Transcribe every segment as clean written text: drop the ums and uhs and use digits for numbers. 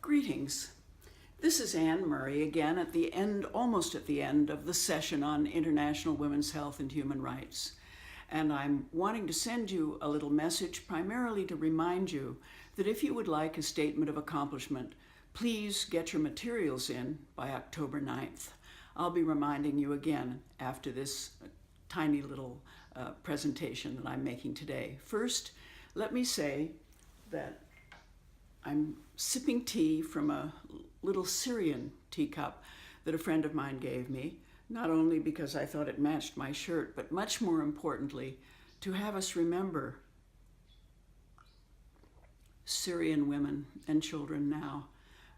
Greetings. This is Anne Murray again at the end, almost at the end of the session on International Women's Health and Human Rights. And I'm wanting to send you a little message primarily to remind you that if you would like a statement of accomplishment, please get your materials in by October 9th. I'll be reminding you again after this tiny little presentation that I'm making today. First, let me say that I'm sipping tea from a little Syrian teacup that a friend of mine gave me, not only because I thought it matched my shirt, but much more importantly, to have us remember Syrian women and children now.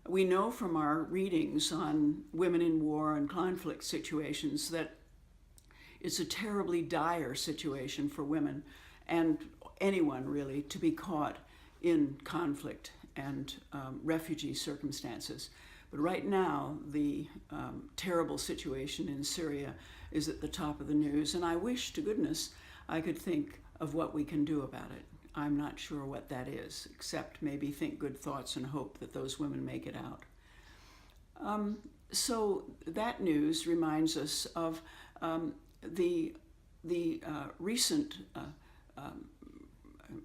We know from our readings on women in war and conflict situations that it's a terribly dire situation for women and anyone really to be caught in conflict and refugee circumstances. But right now, the terrible situation in Syria is at the top of the news, and I wish to goodness I could think of what we can do about it. I'm not sure what that is, except maybe think good thoughts and hope that those women make it out. So that news reminds us of the recent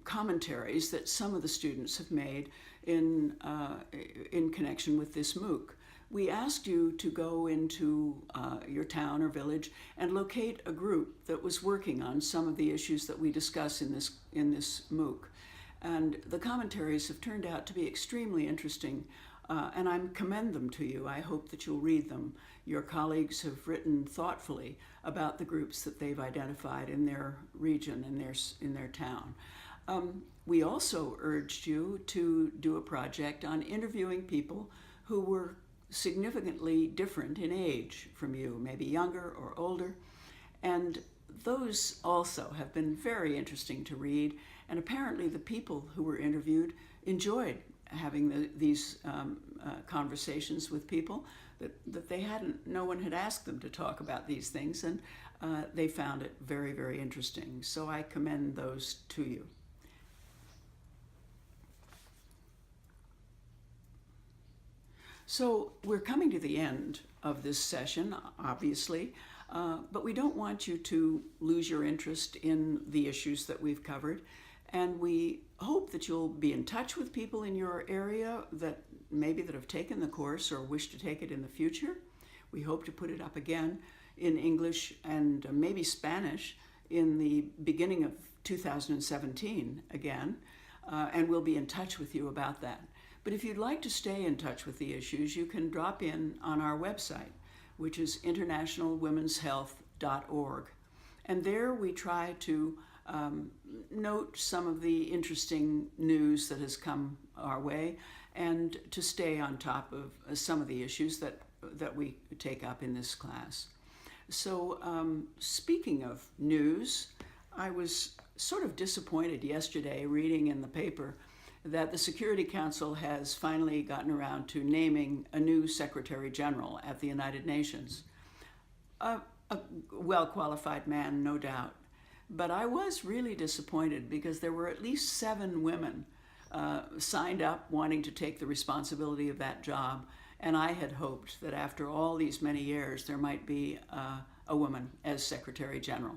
commentaries that some of the students have made in connection with this MOOC. We asked you to go into your town or village and locate a group that was working on some of the issues that we discuss in this MOOC. And the commentaries have turned out to be extremely interesting, and I commend them to you. I hope that you'll read them. Your colleagues have written thoughtfully about the groups that they've identified in their region, in their town. We also urged you to do a project on interviewing people who were significantly different in age from you, maybe younger or older. And those also have been very interesting to read. And apparently the people who were interviewed enjoyed having these conversations with people that no one had asked them to talk about these things, and they found it very, very interesting. So I commend those to you. So we're coming to the end of this session, obviously, but we don't want you to lose your interest in the issues that we've covered. And we hope that you'll be in touch with people in your area that have taken the course or wish to take it in the future. We hope to put it up again in English and maybe Spanish in the beginning of 2017 again, and we'll be in touch with you about that. But if you'd like to stay in touch with the issues, you can drop in on our website, which is internationalwomenshealth.org. And there we try to note some of the interesting news that has come our way and to stay on top of some of the issues that we take up in this class. So speaking of news, I was sort of disappointed yesterday reading in the paper that the Security Council has finally gotten around to naming a new Secretary General at the United Nations. A well-qualified man, no doubt. But I was really disappointed because there were at least 7 women signed up wanting to take the responsibility of that job. And I had hoped that after all these many years, there might be a woman as Secretary General.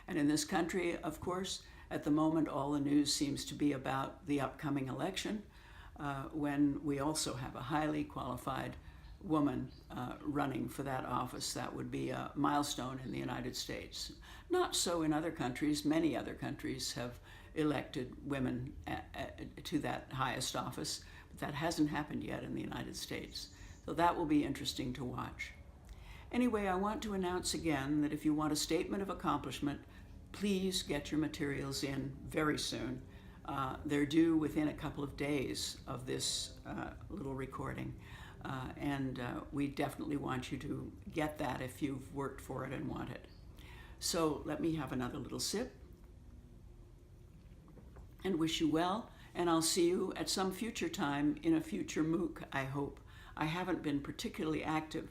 And in this country, of course, at the moment, all the news seems to be about the upcoming election, when we also have a highly qualified woman running for that office. That would be a milestone in the United States. Not so in other countries. Many other countries have elected women to that highest office, but that hasn't happened yet in the United States. So that will be interesting to watch. Anyway, I want to announce again that if you want a statement of accomplishment, please get your materials in very soon. They're due within a couple of days of this little recording. And we definitely want you to get that if you've worked for it and want it. So let me have another little sip and wish you well. And I'll see you at some future time in a future MOOC, I hope. I haven't been particularly active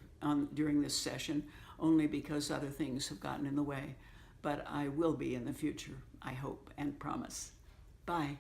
during this session, only because other things have gotten in the way. But I will be in the future, I hope and promise. Bye.